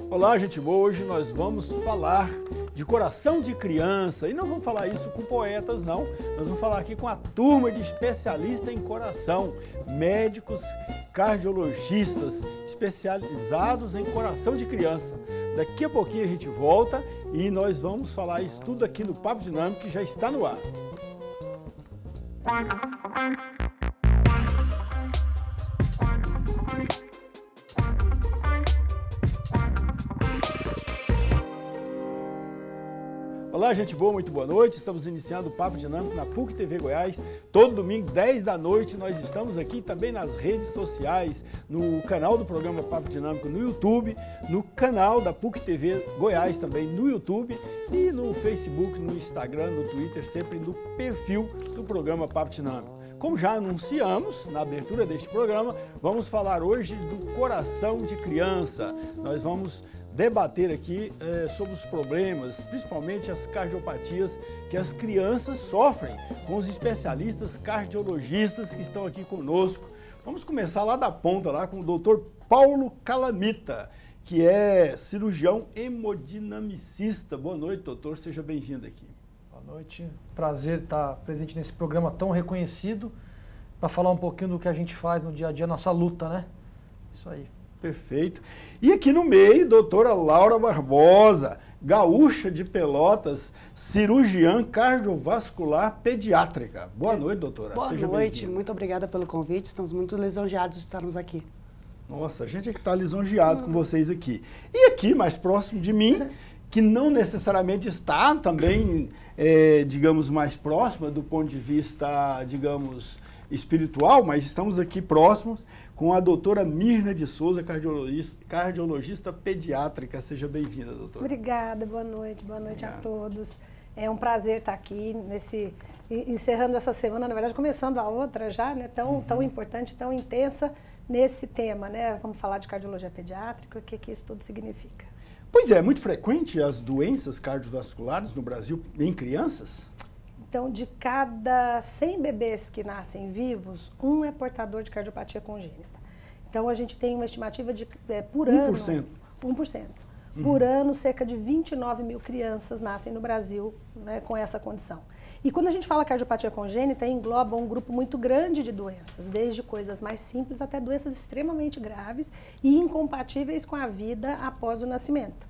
Olá, gente boa! Hoje nós vamos falar de coração de criança e não vamos falar isso com poetas, não. Nós vamos falar aqui com a turma de especialistas em coração, médicos, cardiologistas especializados em coração de criança. Daqui a pouquinho a gente volta e nós vamos falar isso tudo aqui no Papo Dinâmico que já está no ar. Olá, gente boa, muito boa noite. Estamos iniciando o Papo Dinâmico na PUC TV Goiás. Todo domingo, 10 da noite, nós estamos aqui também nas redes sociais, no canal do programa Papo Dinâmico no YouTube, no canal da PUC TV Goiás também no YouTube e no Facebook, no Instagram, no Twitter, sempre no perfil do programa Papo Dinâmico. Como já anunciamos na abertura deste programa, vamos falar hoje do coração de criança. Nós vamos debater aqui sobre os problemas, principalmente as cardiopatias que as crianças sofrem, com os especialistas cardiologistas que estão aqui conosco. Vamos começar lá da ponta, lá com o Dr. Paulo Calamita, que é cirurgião hemodinamicista. Boa noite, doutor, seja bem-vindo aqui. Boa noite, prazer estar presente nesse programa tão reconhecido, para falar um pouquinho do que a gente faz no dia a dia, nossa luta, né? Isso aí. Perfeito. E aqui no meio, doutora Laura Barbosa, gaúcha de Pelotas, cirurgiã cardiovascular pediátrica. Boa noite, doutora. Boa Seja noite, bem-vinda. muito obrigada pelo convite, estamos muito lisonjeados de estarmos aqui. Nossa, a gente é que está lisonjeado com vocês aqui. E aqui, mais próximo de mim, que não necessariamente está também, digamos, mais próxima do ponto de vista, digamos, espiritual, mas estamos aqui próximos com a doutora Mirna de Souza, cardiologista pediátrica. Seja bem-vinda, doutora. Obrigada, boa noite a todos. É um prazer estar aqui encerrando essa semana, na verdade começando a outra já, né, tão importante, tão intensa nesse tema, né? Vamos falar de cardiologia pediátrica, o que isso tudo significa. Pois é muito frequente as doenças cardiovasculares no Brasil em crianças? Então, de cada 100 bebês que nascem vivos, um é portador de cardiopatia congênita. Então, a gente tem uma estimativa de, por ano... 1%. 1%. Por ano, cerca de 29 mil crianças nascem no Brasil, né, com essa condição. E quando a gente fala cardiopatia congênita, engloba um grupo muito grande de doenças, desde coisas mais simples até doenças extremamente graves e incompatíveis com a vida após o nascimento.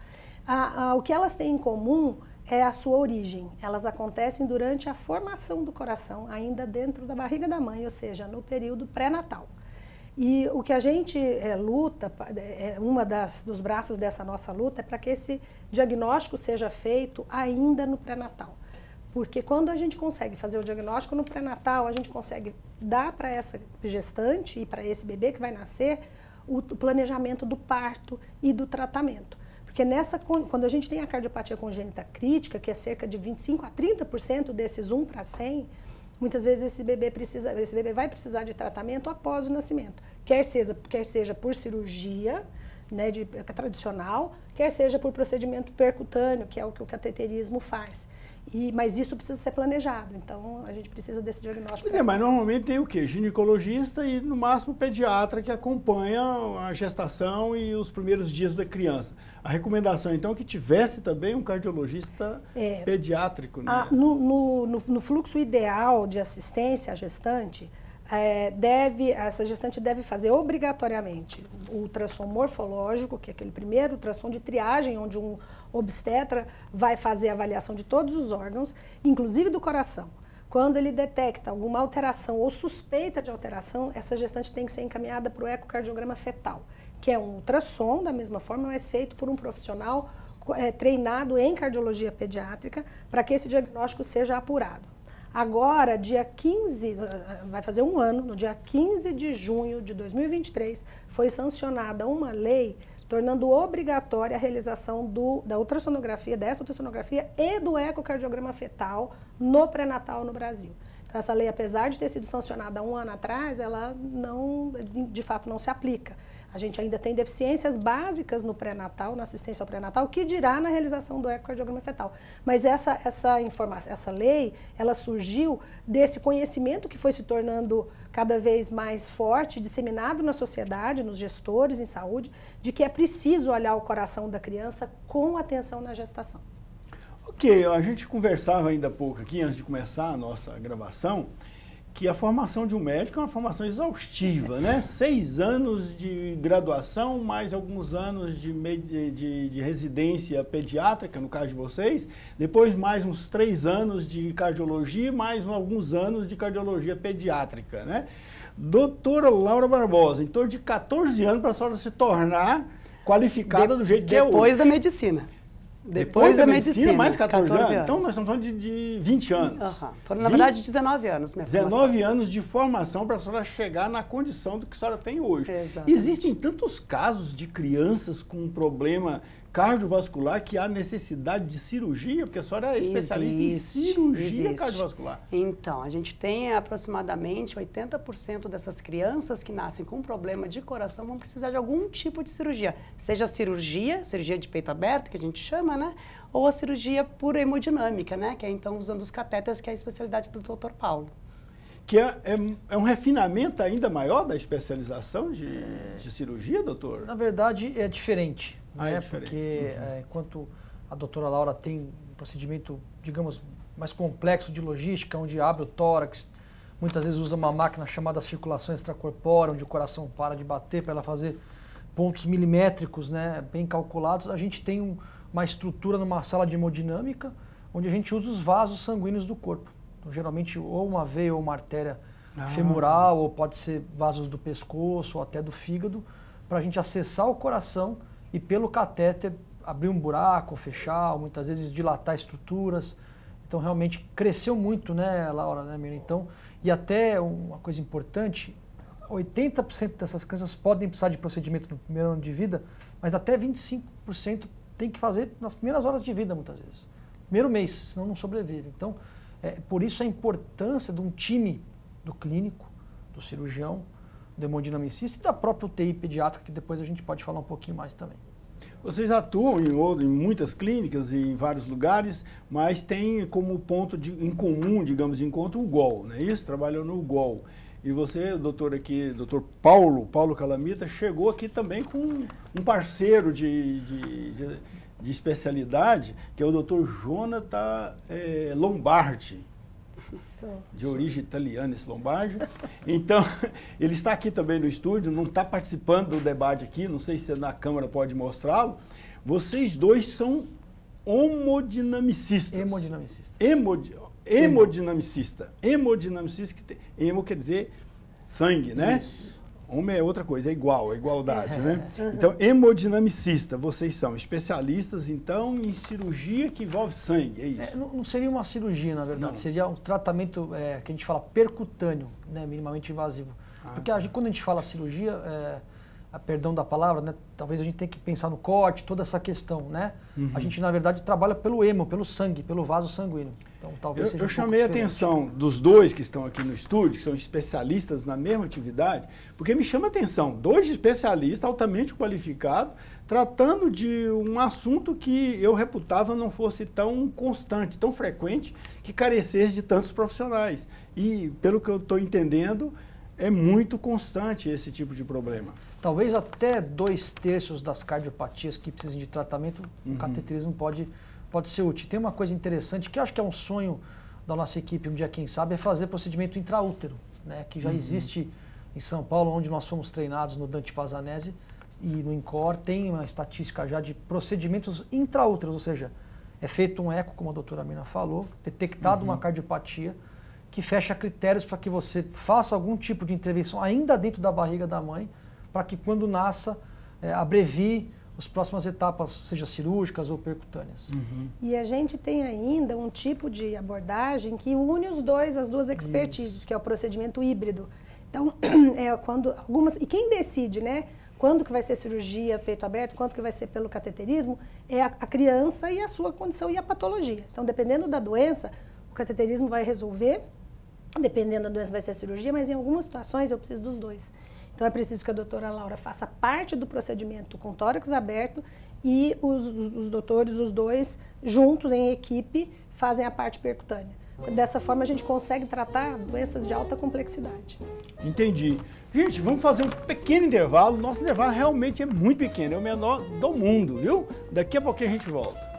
O que elas têm em comum é a sua origem. Elas acontecem durante a formação do coração, ainda dentro da barriga da mãe, ou seja, no período pré-natal. E o que a gente luta, dos braços dessa nossa luta, é para que esse diagnóstico seja feito ainda no pré-natal. Porque quando a gente consegue fazer o diagnóstico no pré-natal, a gente consegue dar para essa gestante e para esse bebê que vai nascer o planejamento do parto e do tratamento. Porque quando a gente tem a cardiopatia congênita crítica, que é cerca de 25 a 30% desses 1 para 100, muitas vezes esse bebê vai precisar de tratamento após o nascimento. Quer seja por cirurgia, né, tradicional, quer seja por procedimento percutâneo, que é o que o cateterismo faz. Mas isso precisa ser planejado, então a gente precisa desse diagnóstico. Mas normalmente tem o quê? Ginecologista e no máximo pediatra que acompanha a gestação e os primeiros dias da criança. A recomendação então é que tivesse também um cardiologista pediátrico. Né? No fluxo ideal de assistência à gestante, essa gestante deve fazer obrigatoriamente o ultrassom morfológico, que é aquele primeiro ultrassom de triagem, onde um obstetra vai fazer a avaliação de todos os órgãos, inclusive do coração. Quando ele detecta alguma alteração ou suspeita de alteração, essa gestante tem que ser encaminhada para o ecocardiograma fetal, que é um ultrassom, da mesma forma, mas feito por um profissional treinado em cardiologia pediátrica, para que esse diagnóstico seja apurado. Agora, dia 15, vai fazer um ano, no dia 15 de junho de 2023, foi sancionada uma lei tornando obrigatória a realização dessa ultrassonografia e do ecocardiograma fetal no pré-natal no Brasil. Então, essa lei, apesar de ter sido sancionada há um ano atrás, ela de fato não se aplica. A gente ainda tem deficiências básicas no pré-natal, na assistência ao pré-natal, que dirá na realização do ecocardiograma fetal. Mas essa informação, essa lei, ela surgiu desse conhecimento que foi se tornando cada vez mais forte, disseminado na sociedade, nos gestores em saúde, de que é preciso olhar o coração da criança com atenção na gestação. Ok, a gente conversava ainda há pouco aqui, antes de começar a nossa gravação, que a formação de um médico é uma formação exaustiva, né? 6 anos de graduação, mais alguns anos de residência pediátrica, no caso de vocês, depois mais uns 3 anos de cardiologia, mais alguns anos de cardiologia pediátrica, né? Doutora Laura Barbosa, em torno de 14 anos para a senhora se tornar qualificada do jeito que é hoje. Depois da medicina. Depois da medicina, mais 14 anos? Então nós estamos falando de 20 anos. Foram, na verdade, 19 anos. 19 anos de formação para a senhora chegar na condição do que a senhora tem hoje. Exatamente. Existem tantos casos de crianças com problema cardiovascular que há necessidade de cirurgia, porque a senhora é especialista em cirurgia cardiovascular. Então, a gente tem aproximadamente 80% dessas crianças que nascem com problema de coração vão precisar de algum tipo de cirurgia. Seja cirurgia de peito aberto, que a gente chama, né? Ou a cirurgia por hemodinâmica, né? Que é então usando os catéteres, que é a especialidade do Dr. Paulo. Que é um refinamento ainda maior da especialização de cirurgia, doutor? Na verdade, é diferente. É diferente. Porque enquanto a doutora Laura tem um procedimento, digamos, mais complexo de logística, onde abre o tórax, muitas vezes usa uma máquina chamada circulação extracorpórea, onde o coração para de bater para ela fazer pontos milimétricos, né, bem calculados, a gente tem uma estrutura numa sala de hemodinâmica, onde a gente usa os vasos sanguíneos do corpo. Então, geralmente, ou uma veia ou uma artéria femoral, ou pode ser vasos do pescoço ou até do fígado, para a gente acessar o coração e pelo catéter abrir um buraco, fechar, ou muitas vezes dilatar estruturas. Então realmente cresceu muito, né, Laura, né, Miriam? Então, e até uma coisa importante, 80% dessas crianças podem precisar de procedimento no primeiro ano de vida, mas até 25% tem que fazer nas primeiras horas de vida, muitas vezes. Primeiro mês, senão não sobrevive. Então, por isso a importância de um time do clínico, do cirurgião, do hemodinamicista e da própria UTI pediátrica, que depois a gente pode falar um pouquinho mais também. Vocês atuam em muitas clínicas e em vários lugares, mas tem como ponto em comum, digamos, de encontro o GOL, não é isso? Trabalham no GOL. E você, doutor Paulo Calamita, chegou aqui também com um parceiro de especialidade, que é o doutor Jonathan Lombardi. De origem italiana, esse Lombardi. Então, ele está aqui também no estúdio, não está participando do debate aqui, não sei se na câmera pode mostrá-lo. Vocês dois são hemodinamicistas. Hemodinamicista. Hemodinamicista, que tem, hemo quer dizer sangue, né? Isso. Homem é outra coisa, é igualdade, né? Então, hemodinamicista, vocês são especialistas, então, em cirurgia que envolve sangue, é isso? Não seria uma cirurgia, na verdade, seria um tratamento que a gente fala percutâneo, né, minimamente invasivo. Porque quando a gente fala cirurgia, perdão da palavra, né, talvez a gente tenha que pensar no corte, toda essa questão, né? A gente, na verdade, trabalha pelo hemo, pelo sangue, pelo vaso sanguíneo. Então, talvez seja eu chamei a atenção dos dois que estão aqui no estúdio, que são especialistas na mesma atividade, porque me chama a atenção, 2 especialistas altamente qualificados, tratando de um assunto que eu reputava não fosse tão constante, tão frequente, que carecesse de tantos profissionais. E, pelo que eu estou entendendo, é muito constante esse tipo de problema. Talvez até 2/3 das cardiopatias que precisam de tratamento, o cateterismo pode ser útil. Tem uma coisa interessante, que eu acho que é um sonho da nossa equipe, um dia quem sabe, é fazer procedimento intraútero, né, que já existe em São Paulo, onde nós fomos treinados no Dante Pazanese, e no INCOR tem uma estatística já de procedimentos intraúteros, ou seja, é feito um eco, como a doutora Mina falou, detectado uma cardiopatia, que fecha critérios para que você faça algum tipo de intervenção ainda dentro da barriga da mãe, para que quando nasça, abrevie as próximas etapas, seja cirúrgicas ou percutâneas. E a gente tem ainda um tipo de abordagem que une as duas expertises, que é o procedimento híbrido. Então, quando algumas... E quem decide, né? Quando que vai ser cirurgia peito aberto, quando que vai ser pelo cateterismo, é a criança e a sua condição e a patologia. Então, dependendo da doença, o cateterismo vai resolver, dependendo da doença vai ser cirurgia, mas em algumas situações eu preciso dos dois. Então é preciso que a doutora Laura faça parte do procedimento com tórax aberto e os doutores, os dois, juntos em equipe, fazem a parte percutânea. Dessa forma a gente consegue tratar doenças de alta complexidade. Entendi. Gente, vamos fazer um pequeno intervalo. Nosso intervalo realmente é muito pequeno, é o menor do mundo, viu? Daqui a pouquinho a gente volta.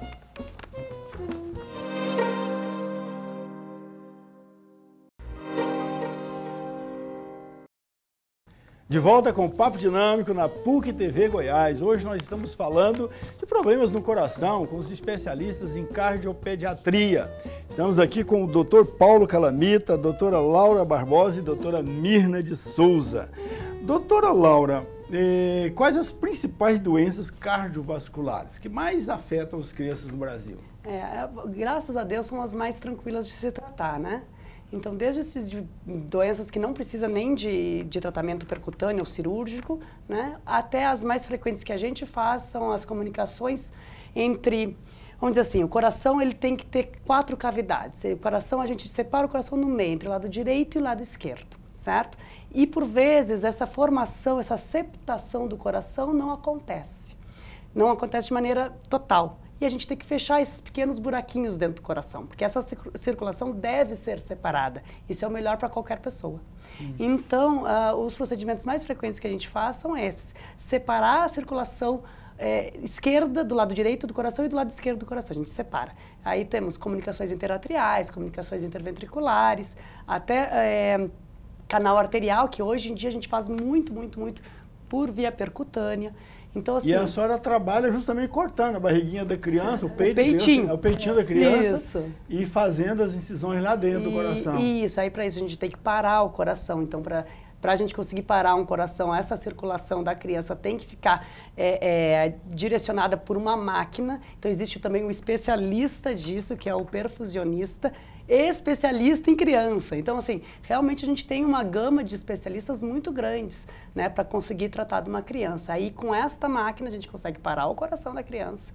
De volta com o Papo Dinâmico na PUC TV Goiás. Hoje nós estamos falando de problemas no coração com os especialistas em cardiopediatria. Estamos aqui com o Dr. Paulo Calamita, a doutora Laura Barbosa e a doutora Mirna de Souza. Doutora Laura, quais as principais doenças cardiovasculares que mais afetam as crianças no Brasil? Graças a Deus são as mais tranquilas de se tratar, né? Então, desde doenças que não precisam nem de tratamento percutâneo ou cirúrgico, né, até as mais frequentes que a gente faz são as comunicações entre, vamos dizer assim, o coração ele tem que ter 4 cavidades. O coração, a gente separa o coração no meio, entre o lado direito e o lado esquerdo, certo? E, por vezes, essa formação, essa septação do coração não acontece. Não acontece de maneira total. E a gente tem que fechar esses pequenos buraquinhos dentro do coração, porque essa circulação deve ser separada. Isso é o melhor para qualquer pessoa. Então, os procedimentos mais frequentes que a gente faz são esses. Separar a circulação esquerda do lado direito do coração e do lado esquerdo do coração. A gente separa. Aí temos comunicações interatriais, comunicações interventriculares, até canal arterial, que hoje em dia a gente faz muito por via percutânea. Então, assim, e a senhora trabalha justamente cortando a barriguinha da criança, o peito peitinho. Da criança, o peitinho da criança, isso. E fazendo as incisões lá dentro do coração. Isso, aí para isso a gente tem que parar o coração. Então, para a gente conseguir parar um coração, essa circulação da criança tem que ficar direcionada por uma máquina. Então, existe também um especialista disso, que é o perfusionista, especialista em criança. Então, assim, realmente a gente tem uma gama de especialistas muito grandes, né, para conseguir tratar de uma criança. Aí, com esta máquina, a gente consegue parar o coração da criança.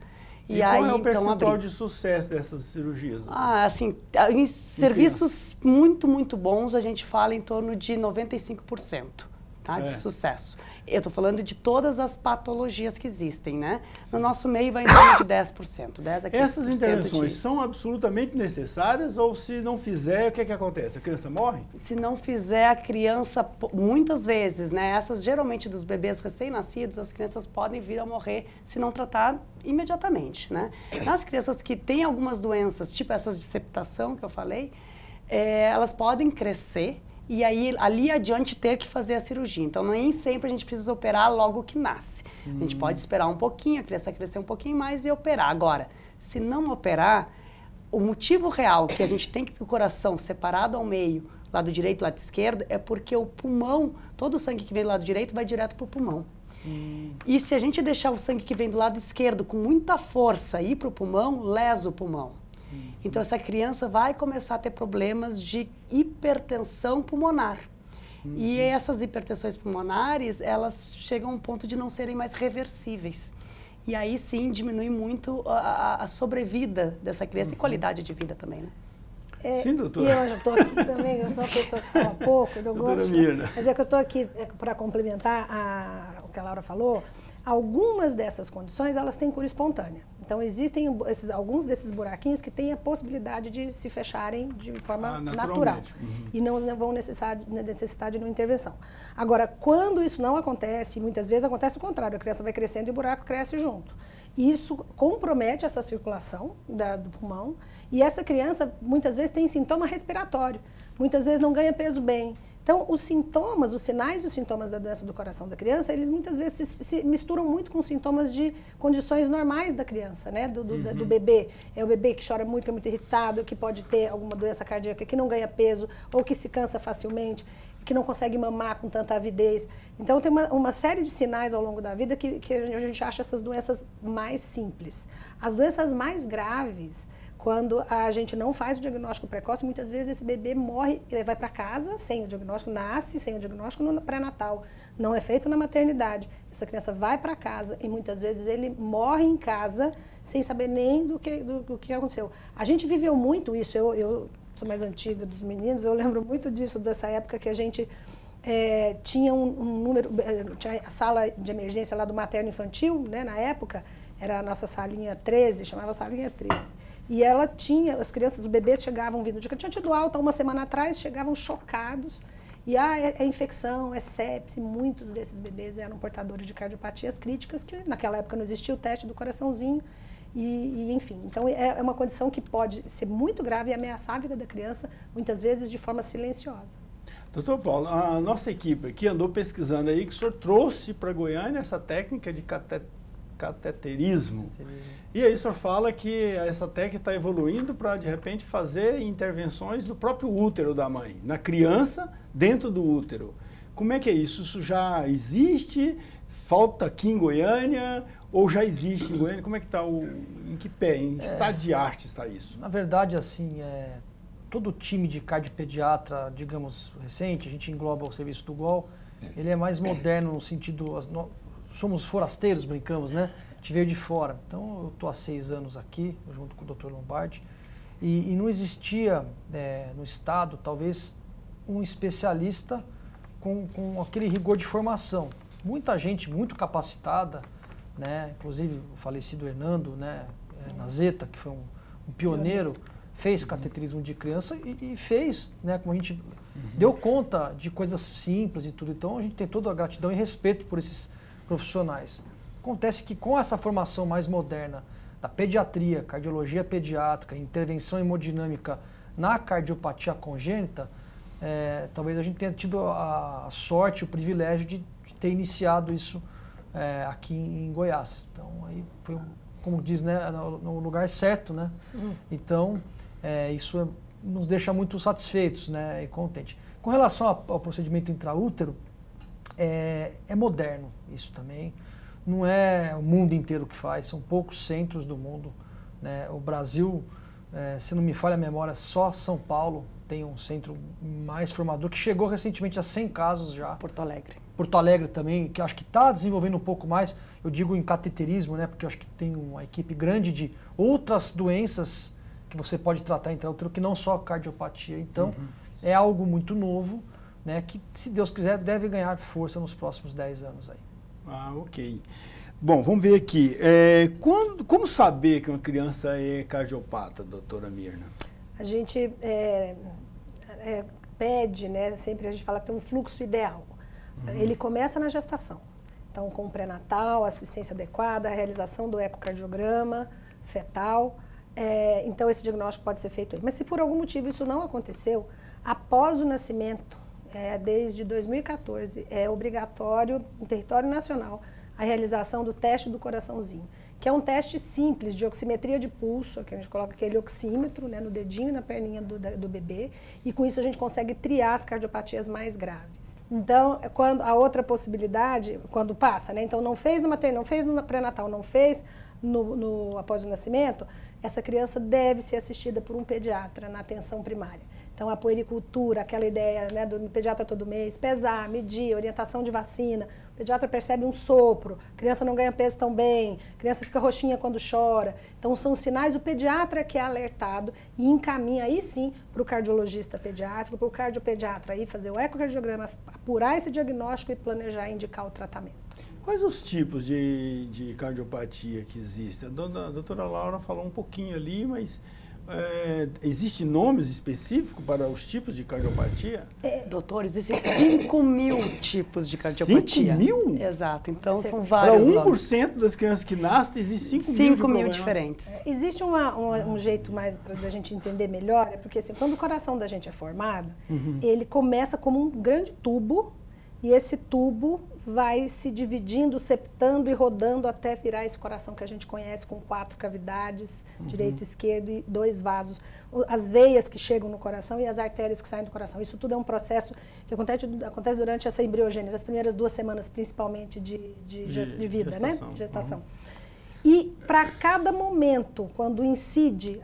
E qual é o percentual de sucesso dessas cirurgias? Assim, em serviços muito bons, a gente fala em torno de 95%, tá, de sucesso. Eu estou falando de todas as patologias que existem, né? No nosso meio vai em torno de 10%. 10 a 15% Essas intervenções são absolutamente necessárias ou se não fizer, o que acontece? A criança morre? Se não fizer, a criança, muitas vezes, né? Essas geralmente dos bebês recém-nascidos, as crianças podem vir a morrer se não tratar imediatamente, né? Nas crianças que têm algumas doenças, tipo essas de septação que eu falei, elas podem crescer e aí, ali adiante, ter que fazer a cirurgia. Então, nem sempre a gente precisa operar logo que nasce. A gente pode esperar um pouquinho, a criança crescer um pouquinho mais e operar. Agora, se não operar, o motivo real que a gente tem que ter o coração separado ao meio, lado direito e lado esquerdo, é porque o pulmão, todo o sangue que vem do lado direito vai direto para o pulmão. E se a gente deixar o sangue que vem do lado esquerdo com muita força ir para o pulmão, lesa o pulmão. Então, essa criança vai começar a ter problemas de hipertensão pulmonar. E essas hipertensões pulmonares, elas chegam a um ponto de não serem mais reversíveis. E aí, sim, diminui muito a sobrevida dessa criança e qualidade de vida também, né? Sim, doutora. E eu já estou aqui também, eu sou uma pessoa que fala pouco, eu gosto. Mas é que eu estou aqui para complementar o que a Laura falou. Algumas dessas condições, elas têm cura espontânea. Então, existem alguns desses buraquinhos que têm a possibilidade de se fecharem de forma natural. E não vão necessitar de uma intervenção. Agora, quando isso não acontece, muitas vezes acontece o contrário, a criança vai crescendo e o buraco cresce junto. Isso compromete essa circulação do pulmão e essa criança, muitas vezes, tem sintoma respiratório. Muitas vezes não ganha peso bem. Então, os sintomas, os sinais e os sintomas da doença do coração da criança, eles muitas vezes se misturam muito com sintomas de condições normais da criança, né? Do bebê. É o bebê que chora muito, que é muito irritado, que pode ter alguma doença cardíaca, que não ganha peso, ou que se cansa facilmente, que não consegue mamar com tanta avidez. Então, tem uma série de sinais ao longo da vida que a gente acha essas doenças mais simples. As doenças mais graves, quando a gente não faz o diagnóstico precoce, muitas vezes esse bebê morre, ele vai para casa sem o diagnóstico, nasce sem o diagnóstico no pré-natal, não é feito na maternidade. Essa criança vai para casa e muitas vezes ele morre em casa sem saber nem do que aconteceu. A gente viveu muito isso, eu sou mais antiga dos meninos, eu lembro muito disso, dessa época que a gente tinha um número, tinha a sala de emergência lá do materno-infantil, né, na época, era a nossa salinha 13, chamava salinha 13. E ela tinha, as crianças, os bebês chegavam vindo, tinha tido alta uma semana atrás, chegavam chocados. E é infecção, é sepse, muitos desses bebês eram portadores de cardiopatias críticas, que naquela época não existia o teste do coraçãozinho. Enfim, então é uma condição que pode ser muito grave e ameaçar a vida da criança, muitas vezes de forma silenciosa. Doutor Paulo, a nossa equipe aqui andou pesquisando aí que o senhor trouxe para Goiânia essa técnica de cateterismo. E aí o senhor fala que essa técnica está evoluindo para, de repente, fazer intervenções no próprio útero da mãe, na criança, dentro do útero. Como é que é isso? Isso já existe? Falta aqui em Goiânia? Ou já existe em Goiânia? Como é que está em que pé, em estado de arte está isso? Na verdade, assim, todo o time de cardiopediatra, digamos, recente, a gente engloba o serviço do GOL, ele é mais moderno no sentido, somos forasteiros, brincamos, né? A gente veio de fora. Então, eu estou há 6 anos aqui, junto com o Dr. Lombardi, e não existia no estado, talvez, um especialista com aquele rigor de formação. Muita gente muito capacitada, né? Inclusive o falecido Hernando, né? Nazeta, que foi um pioneiro, fez cateterismo de criança e fez, né? Como a gente deu conta de coisas simples e tudo. Então, a gente tem toda a gratidão e respeito por esses profissionais. Acontece que com essa formação mais moderna da pediatria, cardiologia pediátrica, intervenção hemodinâmica na cardiopatia congênita, talvez a gente tenha tido a sorte, o privilégio de ter iniciado isso aqui em Goiás. Então, aí foi, como diz, né, no lugar certo, né? Então, isso nos deixa muito satisfeitos, né, e contentes. Com relação ao procedimento intraútero, é moderno isso também. Não é o mundo inteiro que faz, são poucos centros do mundo, né? O Brasil, se não me falha a memória, só São Paulo tem um centro mais formador, que chegou recentemente a 100 casos já. Porto Alegre. Porto Alegre também, que acho que está desenvolvendo um pouco mais, eu digo em cateterismo, né? Porque eu acho que tem uma equipe grande de outras doenças que você pode tratar intraútero, que não só cardiopatia. Então, é algo muito novo, né? Que, se Deus quiser, deve ganhar força nos próximos 10 anos aí. Ah, ok. Bom, vamos ver aqui. Como saber que uma criança é cardiopata, doutora Mirna? A gente pede, né? Sempre a gente fala que tem um fluxo ideal. Ele começa na gestação. Então, com o pré-natal, assistência adequada, a realização do ecocardiograma fetal. Então, esse diagnóstico pode ser feito aí. Mas se por algum motivo isso não aconteceu, após o nascimento, desde 2014, é obrigatório, em território nacional, a realização do teste do coraçãozinho, que é um teste simples de oximetria de pulso, que a gente coloca aquele oxímetro, né, no dedinho e na perninha do bebê, e com isso a gente consegue triar as cardiopatias mais graves. Então, quando a outra possibilidade, quando passa, né, então não fez no materno, não fez no pré-natal, não fez após o nascimento, essa criança deve ser assistida por um pediatra na atenção primária. Então, a puericultura, aquela ideia, né, do pediatra todo mês, pesar, medir, orientação de vacina, o pediatra percebe um sopro, a criança não ganha peso tão bem, a criança fica roxinha quando chora. Então, são sinais, o pediatra que é alertado e encaminha aí sim para o cardiologista pediátrico, para o cardiopediatra aí fazer o ecocardiograma, apurar esse diagnóstico e planejar e indicar o tratamento. Quais os tipos de cardiopatia que existem? A doutora Laura falou um pouquinho ali, mas existem nomes específicos para os tipos de cardiopatia? Doutor, existem 5.000 tipos de cardiopatia. 5.000? Exato, então são vários. Para 1% das crianças que nascem, existem 5.000 diferentes. Existe um jeito mais para a gente entender melhor, porque assim, quando o coração da gente é formado, ele começa como um grande tubo, e esse tubo vai se dividindo, septando e rodando até virar esse coração que a gente conhece com 4 cavidades, direito e esquerdo, e 2 vasos. As veias que chegam no coração e as artérias que saem do coração. Isso tudo é um processo que acontece durante essa embriogênese, as primeiras 2 semanas principalmente de vida, gestação, né? Gestação. E para cada momento, quando incide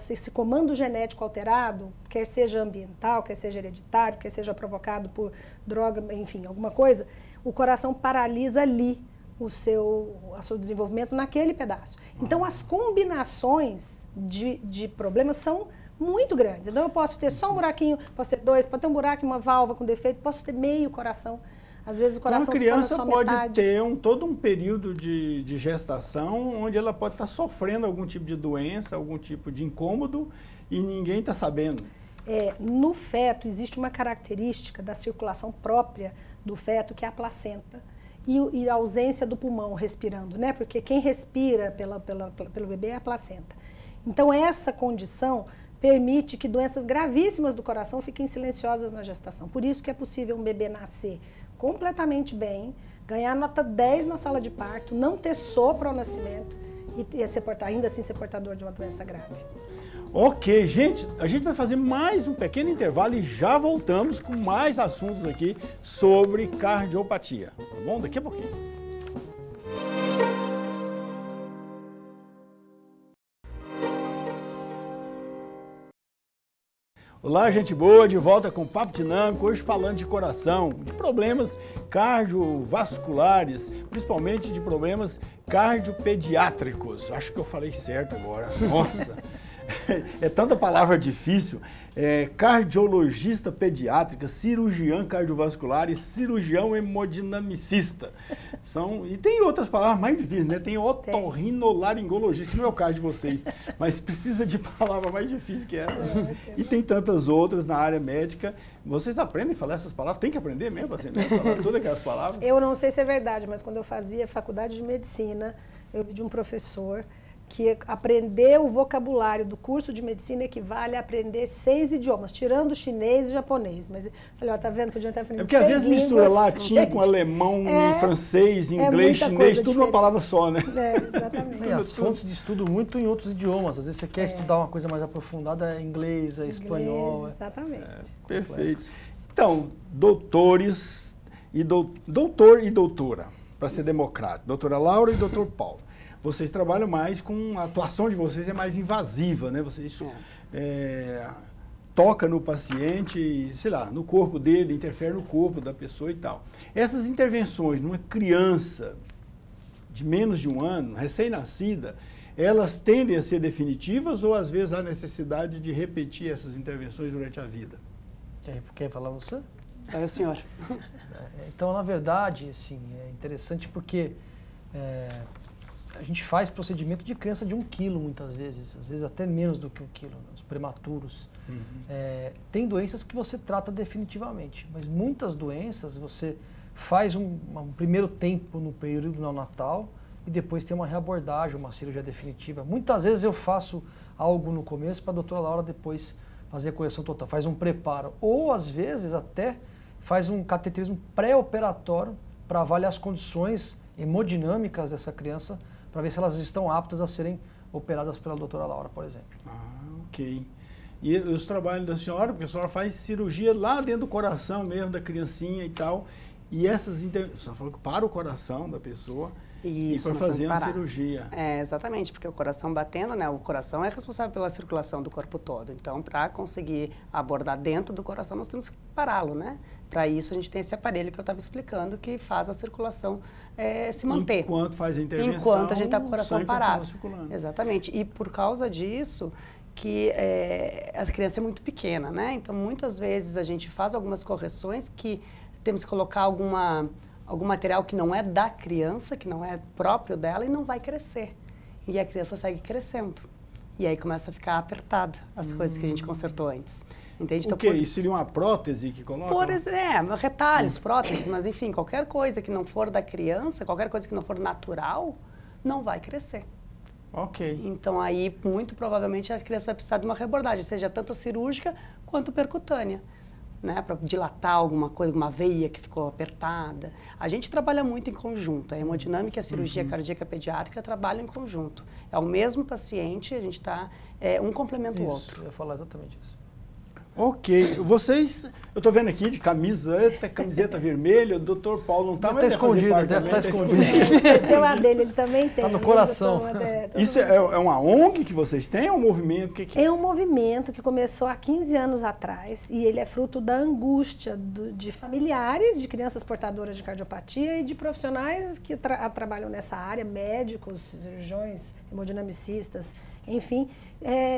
esse comando genético alterado, quer seja ambiental, quer seja hereditário, quer seja provocado por droga, enfim, alguma coisa, o coração paralisa ali o seu desenvolvimento naquele pedaço. Então, as combinações de problemas são muito grande. Então eu posso ter só um buraquinho, posso ter 2, pode ter um buraco e uma válvula com defeito, posso ter meio coração. Às vezes o coração então, a criança pode metade. ter todo um período de gestação onde ela pode estar sofrendo algum tipo de doença, algum tipo de incômodo e ninguém está sabendo. No feto existe uma característica da circulação própria do feto, que é a placenta. E a ausência do pulmão respirando, né? Porque quem respira pelo bebê é a placenta. Então essa condição permite que doenças gravíssimas do coração fiquem silenciosas na gestação. Por isso que é possível um bebê nascer completamente bem, ganhar nota 10 na sala de parto, não ter sopro ao nascimento e ainda assim ser portador de uma doença grave. Ok, gente, a gente vai fazer mais um pequeno intervalo e já voltamos com mais assuntos aqui sobre cardiopatia, tá bom? Daqui a pouquinho. Olá, gente boa, de volta com o Papo Dinâmico, hoje falando de coração, de problemas cardiovasculares, principalmente de problemas cardiopediátricos. Acho que eu falei certo agora, nossa, é tanta palavra difícil. Cardiologista pediátrica, cirurgião cardiovascular e cirurgião hemodinamicista. E tem outras palavras mais difíceis, né? Tem otorrinolaringologista, que não é o caso de vocês, mas precisa de palavra mais difícil que essa. E tem tantas outras na área médica. Vocês aprendem a falar essas palavras? Tem que aprender mesmo, assim, né? Falar todas aquelas palavras? Eu não sei se é verdade, mas quando eu fazia faculdade de medicina, eu pedi um professor que aprender o vocabulário do curso de medicina equivale a aprender 6 idiomas, tirando o chinês e japonês. Mas eu falei, ó, tá vendo? Podia ter aprendido 6 porque às vezes línguas. Mistura latim com alemão, francês, inglês, chinês, tudo numa palavra só, né? Exatamente. Tem as fontes de estudo muito em outros idiomas. Às vezes você quer estudar uma coisa mais aprofundada, é inglês, é espanhol. Exatamente. Perfeito. Então, doutores e doutor e doutora, para ser democrático. Doutora Laura e doutor Paulo. Vocês trabalham mais com a atuação de vocês é mais invasiva, né? Vocês toca no paciente, sei lá, no corpo dele, interfere no corpo da pessoa e tal. Essas intervenções numa criança de menos de 1 ano, recém-nascida, elas tendem a ser definitivas ou às vezes há necessidade de repetir essas intervenções durante a vida? Quer falar você? É o senhor. Então, na verdade, assim, é interessante porque a gente faz procedimento de criança de 1 quilo muitas vezes, às vezes até menos do que 1 quilo, os prematuros. Tem doenças que você trata definitivamente, mas muitas doenças você faz um primeiro tempo no período neonatal e depois tem uma reabordagem, uma cirurgia definitiva. Muitas vezes eu faço algo no começo para a doutora Laura depois fazer a correção total, faz um preparo. Ou às vezes até faz um cateterismo pré-operatório para avaliar as condições hemodinâmicas dessa criança, para ver se elas estão aptas a serem operadas pela doutora Laura, por exemplo. Ok. E os trabalhos da senhora, porque a senhora faz cirurgia lá dentro do coração mesmo, da criancinha e tal, e essas intervenções, a senhora falou que para o coração da pessoa e para fazer a cirurgia. Exatamente, porque o coração batendo, né, o coração é responsável pela circulação do corpo todo, então para conseguir abordar dentro do coração nós temos que pará-lo, né? Para isso a gente tem esse aparelho que eu estava explicando que faz a circulação se manter. Enquanto faz a intervenção, enquanto a gente está com o coração parado. Circulando. Exatamente, e por causa disso que a criança é muito pequena, né? Então muitas vezes a gente faz algumas correções que temos que colocar algum material que não é da criança, que não é próprio dela e não vai crescer. E a criança segue crescendo. E aí começa a ficar apertada as coisas que a gente consertou antes. Entende? O quê? Isso seria uma prótese que coloca? Retalhos, próteses, mas enfim, qualquer coisa que não for da criança, qualquer coisa que não for natural, não vai crescer. Ok. Então aí, muito provavelmente, a criança vai precisar de uma reabordagem, seja tanto cirúrgica quanto percutânea, né? Para dilatar alguma coisa, uma veia que ficou apertada. A gente trabalha muito em conjunto. A hemodinâmica e a cirurgia cardíaca pediátrica trabalham em conjunto. É o mesmo paciente, a gente está... um complementa o outro. Eu ia falar exatamente isso. Ok. Vocês, eu estou vendo aqui de camiseta vermelha, o doutor Paulo não está mais escondido, deve estar escondido. Esqueceu a dele, ele também tem. Está no coração. Isso é uma ONG que vocês têm ou um movimento? Que é um movimento que começou há 15 anos atrás e ele é fruto da angústia de familiares de crianças portadoras de cardiopatia e de profissionais que trabalham nessa área, médicos, cirurgiões, hemodinamicistas, enfim,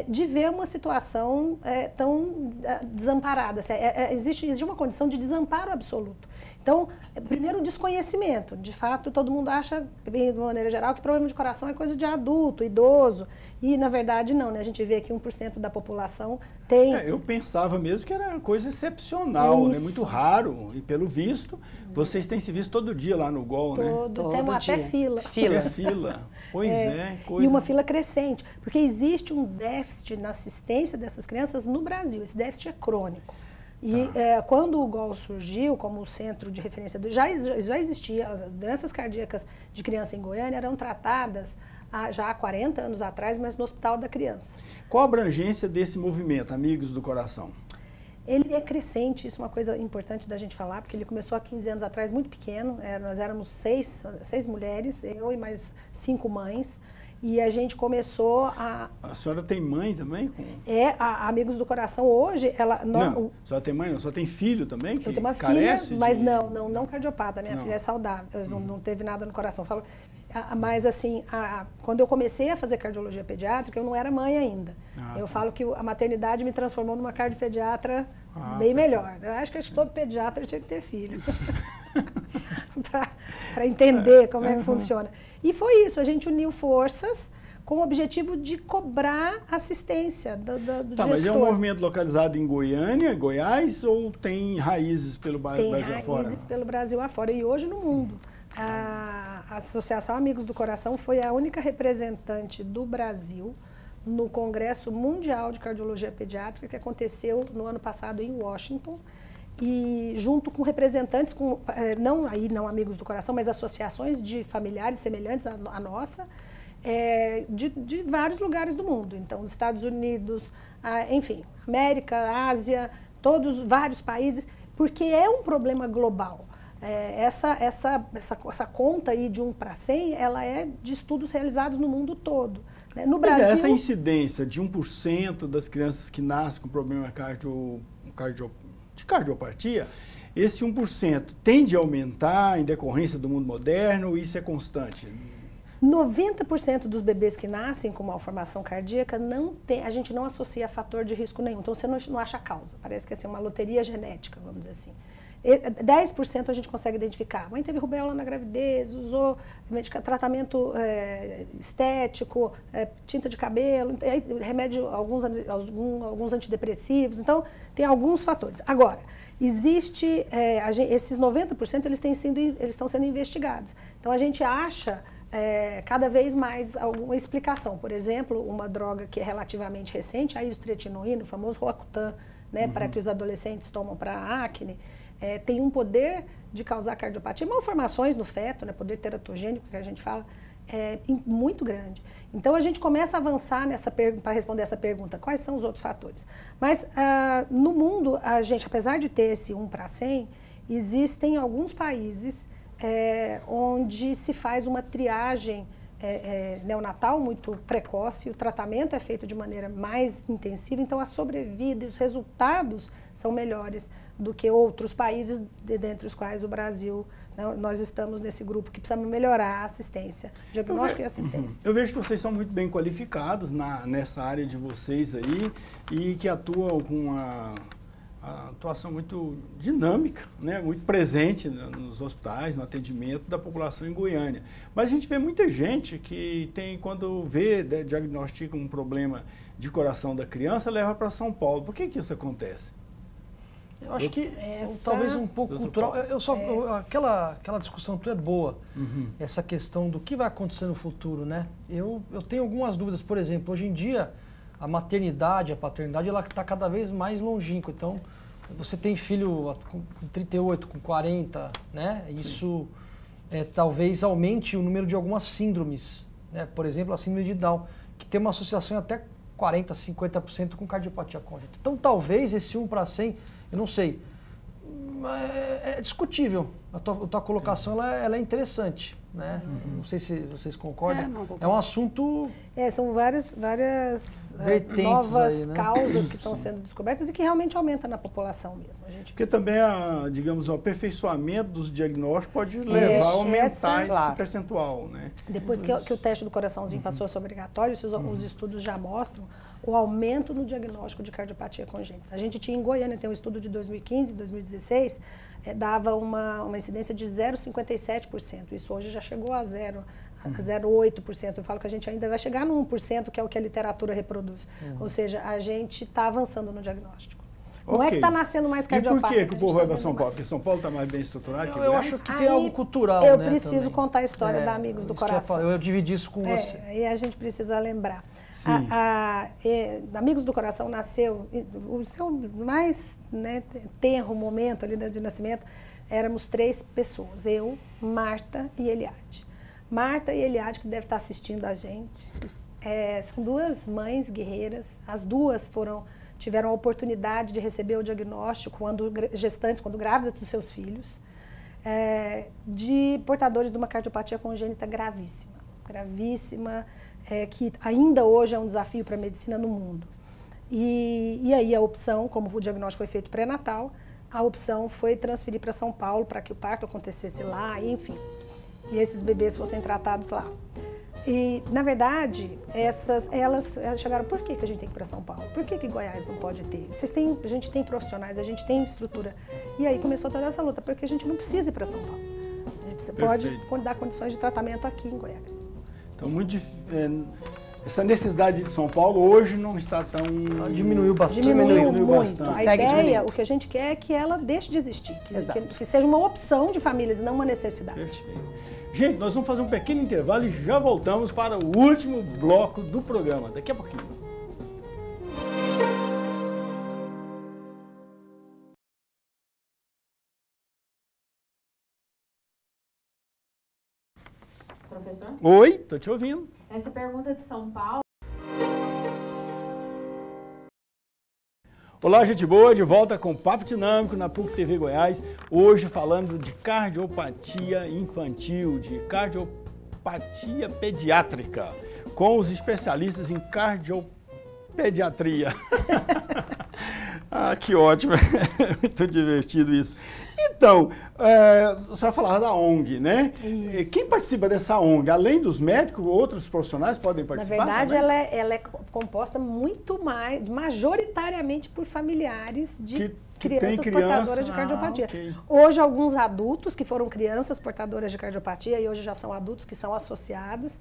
de ver uma situação tão desamparada. Existe uma condição de desamparo absoluto. Então, primeiro, o desconhecimento. De fato, todo mundo acha, de maneira geral, que problema de coração é coisa de adulto, idoso. E, na verdade, não, né? A gente vê que 1% da população tem... eu pensava mesmo que era coisa excepcional, né? Muito raro. E, pelo visto, vocês têm se visto todo dia lá no GOL, né? Temos até fila. Até fila. Pois coisa... E uma fila crescente. Porque existe um déficit na assistência dessas crianças no Brasil. Esse déficit é crônico. E quando o GOL surgiu como centro de referência, já existia, as doenças cardíacas de criança em Goiânia eram tratadas já há 40 anos atrás, mas no Hospital da Criança. Qual a abrangência desse movimento, Amigos do Coração? Ele é crescente, isso é uma coisa importante da gente falar, porque ele começou há 15 anos atrás muito pequeno, nós éramos seis mulheres, eu e mais 5 mães. E a gente começou a... A senhora tem mãe também? A Amigos do Coração hoje, ela... Não, a senhora tem mãe, não? A senhora tem filho também? Que eu tenho uma filha, mas não cardiopata, minha filha é saudável, não teve nada no coração. Mas assim, quando eu comecei a fazer cardiologia pediátrica, eu não era mãe ainda. Eu falo que a maternidade me transformou numa cardiopediatra bem melhor. Eu acho que todo pediatra tinha que ter filho. para entender como é que funciona. E foi isso, a gente uniu forças com o objetivo de cobrar assistência do gestor. Mas é um movimento localizado em Goiânia, Goiás, ou tem raízes pelo Brasil afora? Tem raízes pelo Brasil afora e hoje no mundo. A Associação Amigos do Coração foi a única representante do Brasil no Congresso Mundial de Cardiologia Pediátrica que aconteceu no ano passado em Washington. E junto com representantes, não Amigos do Coração, mas associações de familiares semelhantes à nossa, de vários lugares do mundo. Então, os Estados Unidos, enfim, América, Ásia, vários países, porque é um problema global. Essa conta aí de 1 para 100, ela é de estudos realizados no mundo todo. Né? No Brasil, essa incidência de 1% das crianças que nascem com problema de cardiopatia, esse 1% tende a aumentar em decorrência do mundo moderno ou isso é constante? 90% dos bebês que nascem com malformação cardíaca a gente não associa a fator de risco nenhum, então você não acha a causa, parece que é uma loteria genética, vamos dizer assim. 10% a gente consegue identificar. A mãe teve rubéola na gravidez, usou tratamento estético, tinta de cabelo, remédio, alguns antidepressivos. Então, tem alguns fatores. Agora, esses 90% eles estão sendo investigados. Então, a gente acha cada vez mais alguma explicação. Por exemplo, uma droga que é relativamente recente, a isotretinoína, o famoso Roacutan, né, para que os adolescentes tomam para acne, tem um poder de causar cardiopatia, malformações no feto, né, poder teratogênico que a gente fala, muito grande. Então a gente começa a avançar para responder essa pergunta, quais são os outros fatores? Mas no mundo, a gente, apesar de ter esse 1 para 100, existem alguns países onde se faz uma triagem neonatal muito precoce, o tratamento é feito de maneira mais intensiva, então a sobrevida e os resultados são melhores do que outros países, dentre os quais o Brasil, nós estamos nesse grupo que precisa melhorar a assistência, diagnóstico e assistência. Eu vejo que vocês são muito bem qualificados nessa área de vocês aí e que atuam com uma atuação muito dinâmica, né, muito presente nos hospitais, no atendimento da população em Goiânia. Mas a gente vê muita gente que quando diagnostica um problema de coração da criança, leva para São Paulo. Por que isso acontece? Eu acho que talvez um pouco cultural. Aquela discussão tua é boa. Essa questão do que vai acontecer no futuro, né? Eu tenho algumas dúvidas. Por exemplo, hoje em dia, a maternidade, a paternidade, ela está cada vez mais longínqua. Então, você tem filho com 38, com 40, né? Isso talvez aumente o número de algumas síndromes, né? Por exemplo, a síndrome de Down, que tem uma associação até 40%, 50% com cardiopatia congênita. Então, talvez esse 1 para 100, eu não sei, é discutível. A tua colocação ela é interessante, né? Não sei se vocês concordam. É um assunto... são várias novas aí, né? Causas que estão sendo descobertas e que realmente aumentam na população mesmo. Porque também, digamos, o aperfeiçoamento dos diagnósticos pode levar a aumentar esse percentual, né? Depois que o teste do coraçãozinho passou a ser obrigatório, os estudos já mostram o aumento no diagnóstico de cardiopatia congênita. A gente tinha em Goiânia, tem um estudo de 2015, 2016, dava uma incidência de 0,57%. Isso hoje já chegou a 0,8%. Eu falo que a gente ainda vai chegar no 1%, que é o que a literatura reproduz. Ou seja, a gente está avançando no diagnóstico. Não é que está nascendo mais cardiopata. E por que o povo vai para São Paulo? Porque São Paulo está mais bem estruturado que eu acho que tem algo cultural, eu né, preciso também. contar a história da Amigos do Coração. Eu dividi isso com você. E a gente precisa lembrar. Amigos do Coração nasceu, o seu mais tenro momento ali de nascimento, éramos 3 pessoas, eu, Marta e Eliade. Marta e Eliade, que deve estar assistindo a gente, são 2 mães guerreiras, as 2 tiveram a oportunidade de receber o diagnóstico quando gestantes, quando grávidas dos seus filhos, de portadores de uma cardiopatia congênita gravíssima, que ainda hoje é um desafio para a medicina no mundo. E aí a opção, como o diagnóstico foi feito pré-natal, a opção foi transferir para São Paulo para que o parto acontecesse lá, enfim, e esses bebês fossem tratados lá. E, na verdade, elas chegaram, por que a gente tem que ir para São Paulo? Por que Goiás não pode ter? A gente tem profissionais, a gente tem estrutura. E aí começou toda essa luta, porque a gente não precisa ir para São Paulo. A gente pode dar condições de tratamento aqui em Goiás. Então, essa necessidade de São Paulo hoje não está tão... Diminuiu bastante. Diminuiu muito. A ideia, o que a gente quer é que ela deixe de existir. Que seja uma opção de famílias, não uma necessidade. Perfeito. Gente, nós vamos fazer um pequeno intervalo e já voltamos para o último bloco do programa. Daqui a pouquinho. Professor? Oi, estou te ouvindo. Essa pergunta de São Paulo. Olá, gente boa, de volta com o Papo Dinâmico na PUC TV Goiás, hoje falando de cardiopatia infantil, de cardiopatia pediátrica, com os especialistas em cardiopediatria. Que ótimo, muito divertido isso. Então, você vai falar da ONG, né? Isso. Quem participa dessa ONG? Além dos médicos, outros profissionais podem participar? Na verdade, ela é composta muito mais, majoritariamente por familiares de crianças portadoras de cardiopatia. Okay. Hoje, alguns adultos que foram crianças portadoras de cardiopatia e hoje já são adultos que são associados.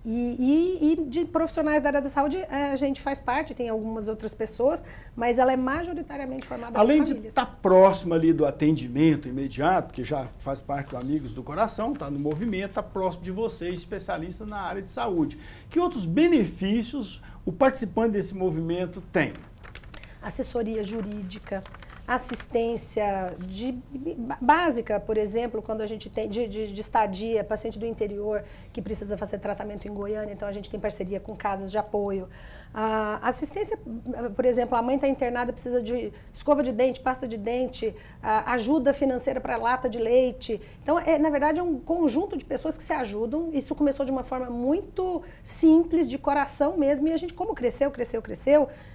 E de profissionais da área da saúde, a gente faz parte, tem algumas outras pessoas, mas ela é majoritariamente formada por famílias. Além de estar próxima ali do atendimento imediato, que já faz parte do Amigos do Coração, está no movimento, está próximo de vocês, especialistas na área de saúde. Que outros benefícios o participante desse movimento tem? Assessoria jurídica, assistência básica, por exemplo, quando a gente tem de estadia, paciente do interior que precisa fazer tratamento em Goiânia, então a gente tem parceria com casas de apoio. Assistência, por exemplo, a mãe está internada, precisa de escova de dente, pasta de dente, ajuda financeira para lata de leite. Então, na verdade, é um conjunto de pessoas que se ajudam. Isso começou de uma forma muito simples, de coração mesmo, e a gente, como cresceu, a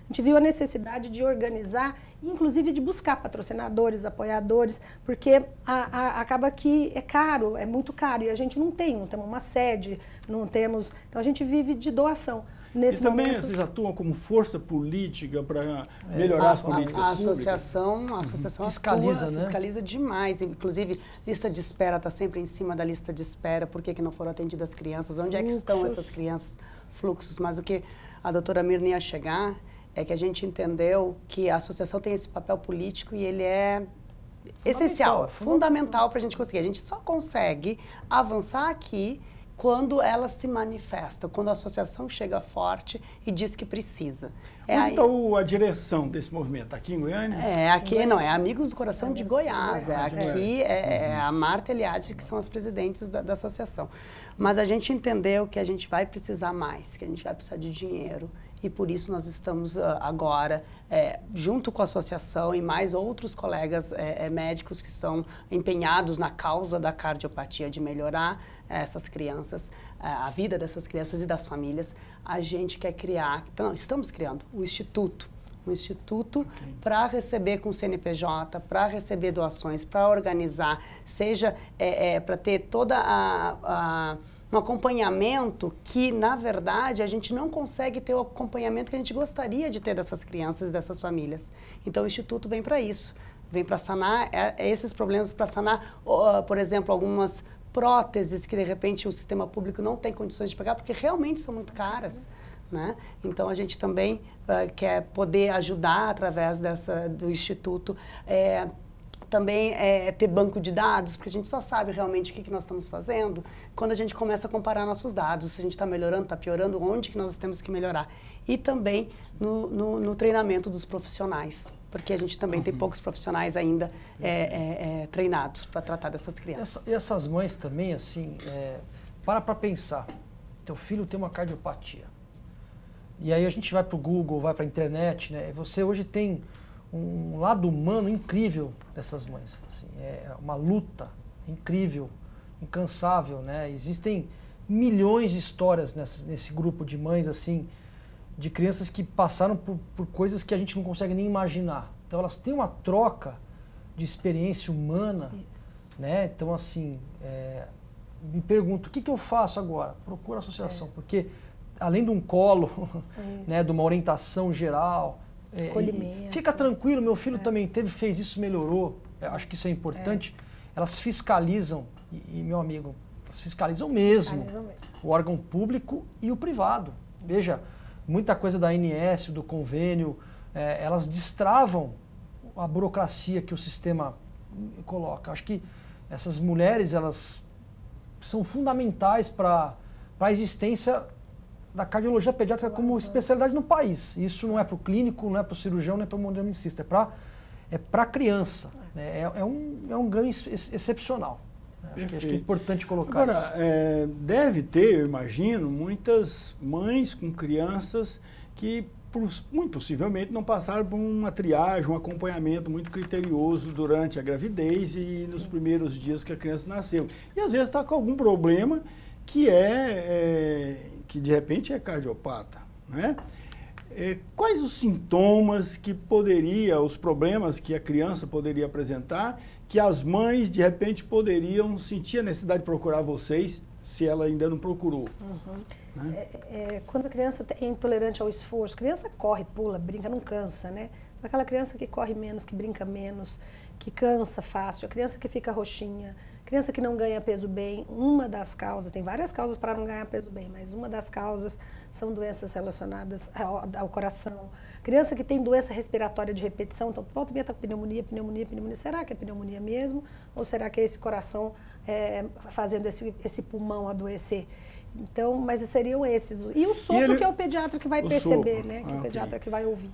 gente viu a necessidade de organizar, inclusive de buscar patrocinadores, apoiadores, porque acaba que é caro, é muito caro, e a gente não temos uma sede, não temos... Então, a gente vive de doação. Nesse e também momento, vocês atuam como força política para melhorar as políticas públicas? A associação fiscaliza, né? Fiscaliza demais. Inclusive, lista de espera está sempre em cima da lista de espera. Por que não foram atendidas crianças? Onde é que estão essas crianças? Fluxos. Mas o que a doutora Mirna ia chegar é que a gente entendeu que a associação tem esse papel político e ele é essencial, fundamental para a gente conseguir. A gente só consegue avançar aqui quando ela se manifesta, quando a associação chega forte e diz que precisa. Onde está a direção desse movimento? Aqui em Goiânia? Aqui não, é Amigos do Coração de Goiás. Aqui é a Marta Eliade, que são as presidentes da associação. Mas a gente entendeu que a gente vai precisar mais, que a gente vai precisar de dinheiro. E por isso nós estamos agora, junto com a associação e mais outros colegas médicos que estão empenhados na causa da cardiopatia, de melhorar essas crianças, a vida dessas crianças e das famílias, a gente quer criar, então, estamos criando um instituto para receber com o CNPJ, para receber doações, para organizar, seja para ter toda um acompanhamento que, na verdade, a gente não consegue ter o acompanhamento que a gente gostaria de ter dessas crianças e dessas famílias. Então, o Instituto vem para isso, vem para sanar esses problemas, para sanar, por exemplo, algumas próteses que, de repente, o sistema público não tem condições de pagar, porque realmente são muito caras. Né? Então, a gente também quer poder ajudar através do Instituto, também ter banco de dados, porque a gente só sabe realmente o que nós estamos fazendo quando a gente começa a comparar nossos dados, se a gente está melhorando, está piorando, onde que nós temos que melhorar. E também no treinamento dos profissionais, porque a gente também tem poucos profissionais ainda treinados para tratar dessas crianças. E essas mães também, assim, para pensar, teu filho tem uma cardiopatia. E aí a gente vai para o Google, vai para a internet, né? E você hoje tem um lado humano incrível dessas mães. Assim, é uma luta incrível, incansável, né? Existem milhões de histórias nesse grupo de mães, assim, de crianças que passaram por coisas que a gente não consegue nem imaginar. Então elas têm uma troca de experiência humana, né? Então, assim, me pergunto, o que eu faço agora? Procuro a associação, porque além de um colo, né, de uma orientação geral, fica tranquilo, meu filho também fez isso, melhorou. Eu acho que isso é importante. Elas fiscalizam, e meu amigo, elas fiscalizam mesmo o órgão público e o privado. Veja, muita coisa da ANS, do convênio, elas destravam a burocracia que o sistema coloca. Acho que essas mulheres, elas são fundamentais para a existência da cardiologia pediátrica como especialidade no país. Isso não é para o clínico, não é para o cirurgião, não é para o hemodinamicista, é para a criança. É um ganho excepcional. Acho que é importante colocar isso. Agora, deve ter, eu imagino, muitas mães com crianças que muito possivelmente não passaram por uma triagem, um acompanhamento muito criterioso durante a gravidez e nos primeiros dias que a criança nasceu. E às vezes está com algum problema que que de repente é cardiopata, né? Quais os sintomas que os problemas que a criança poderia apresentar, que as mães de repente poderiam sentir a necessidade de procurar vocês, se ela ainda não procurou? Né? Quando a criança é intolerante ao esforço, a criança corre, pula, brinca, não cansa, né? Aquela criança que corre menos, que brinca menos, que cansa fácil, a criança que fica roxinha, criança que não ganha peso bem, uma das causas, tem várias causas para não ganhar peso bem, mas uma das causas são doenças relacionadas ao coração. Criança que tem doença respiratória de repetição, então volta e meia está com pneumonia. Será que é pneumonia mesmo? Ou será que é esse coração fazendo esse pulmão adoecer? Então, mas seriam esses. E o sopro, que é o pediatra que vai perceber, né? Que é o pediatra que vai ouvir.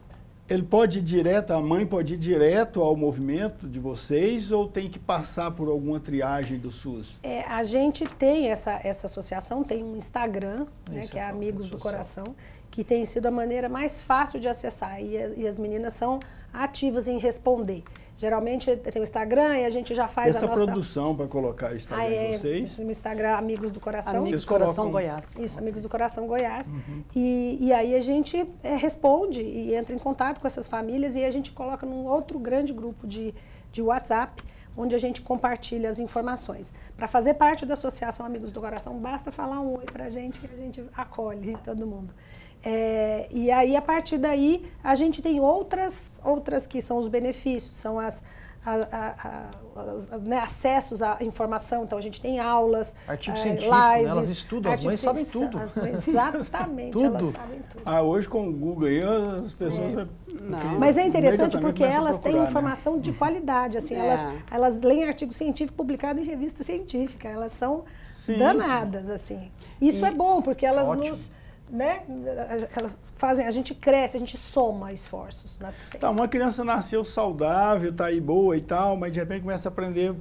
Ele pode ir direto, a mãe pode ir direto ao movimento de vocês ou tem que passar por alguma triagem do SUS? A gente tem essa associação, tem um Instagram, né, que é Amigos do Coração, que tem sido a maneira mais fácil de acessar e as meninas são ativas em responder. Geralmente tem o Instagram e a gente já faz essa a nossa... produção para colocar o Instagram de vocês? No Instagram, Amigos do Coração. Amigos do Coração Goiás. Isso, Amigos do Coração Goiás. E aí a gente responde e entra em contato com essas famílias e a gente coloca num outro grande grupo de WhatsApp, onde a gente compartilha as informações. Para fazer parte da Associação Amigos do Coração, basta falar um oi para a gente que a gente acolhe todo mundo. E aí, a partir daí, a gente tem outras que são os benefícios, são acessos à informação. Então, a gente tem aulas, artigos científicos, lives, né? Elas estudam, as mães sabem tudo. Exatamente, tudo. elas sabem tudo. Hoje com o Google aí, as pessoas... Mas é interessante porque elas têm informação de qualidade, assim, elas leem artigo científico publicado em revista científica, elas são danadas, assim. Isso é bom, porque elas Ótimo. nos... Né? Elas fazem, a gente cresce, a gente soma esforços na assistência. Tá, uma criança nasceu saudável, tá aí boa e tal, mas de repente começa a aprender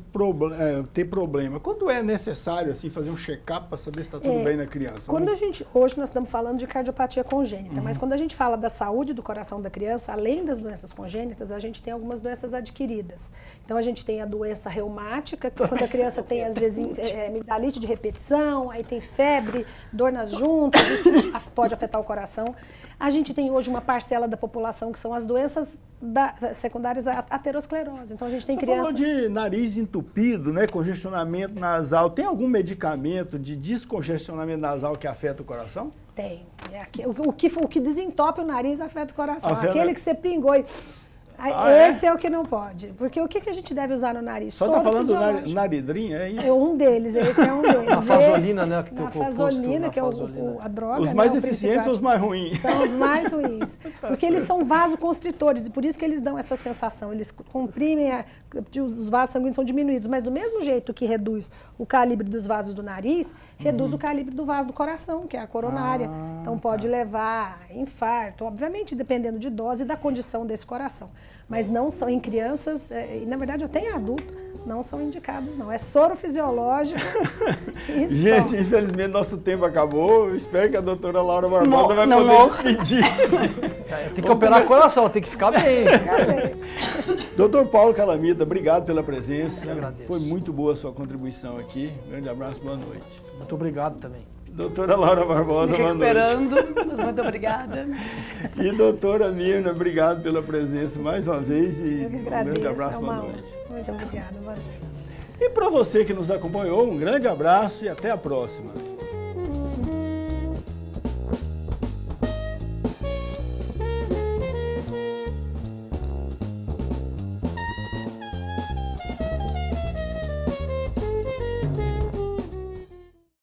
ter problema. Quando é necessário assim fazer um check-up para saber se está tudo bem na criança? Quando hoje nós estamos falando de cardiopatia congênita, mas quando a gente fala da saúde do coração da criança, além das doenças congênitas, a gente tem algumas doenças adquiridas. Então a gente tem a doença reumática, que quando a criança tem às vezes amigdalite de repetição, aí tem febre, dor nas juntas, isso pode afetar o coração. A gente tem hoje uma parcela da população que são as doenças secundárias à aterosclerose. Então a gente tem crianças... Você falou de nariz entupido, né, congestionamento nasal. Tem algum medicamento de descongestionamento nasal que afeta o coração? Tem. O que desentope o nariz afeta o coração. Aquele que você pingou e... Esse é o que não pode. Porque o que a gente deve usar no nariz? Só está falando do naridrim, é isso? É um deles, esse é um deles. A fazolina, né? Que tem a fazolina, que é a droga. Os mais né, eficientes são os mais ruins. São os mais ruins. Porque eles são vasoconstritores e por isso que eles dão essa sensação. Eles comprimem, os vasos sanguíneos são diminuídos, mas do mesmo jeito que reduz o calibre dos vasos do nariz, reduz o calibre do vaso do coração, que é a coronária. Então pode levar a infarto, obviamente dependendo de dose e da condição desse coração. Mas não são em crianças, e na verdade até em adulto, não são indicados não. É soro fisiológico. Gente, infelizmente nosso tempo acabou. Eu espero que a doutora Laura Barbosa vai poder despedir. Tem que operar o coração, tem que ficar bem. Doutor Paulo Calamita, obrigado pela presença. Eu agradeço. Foi muito boa a sua contribuição aqui. Grande abraço, boa noite. Muito obrigado também. Doutora Laura Barbosa, boa noite. Recuperando, muito obrigada. E doutora Mirna, obrigado pela presença mais uma vez e Eu que um agradeço, grande abraço, é boa uma noite. honra. Muito obrigada, boa noite. E para você que nos acompanhou, um grande abraço e até a próxima.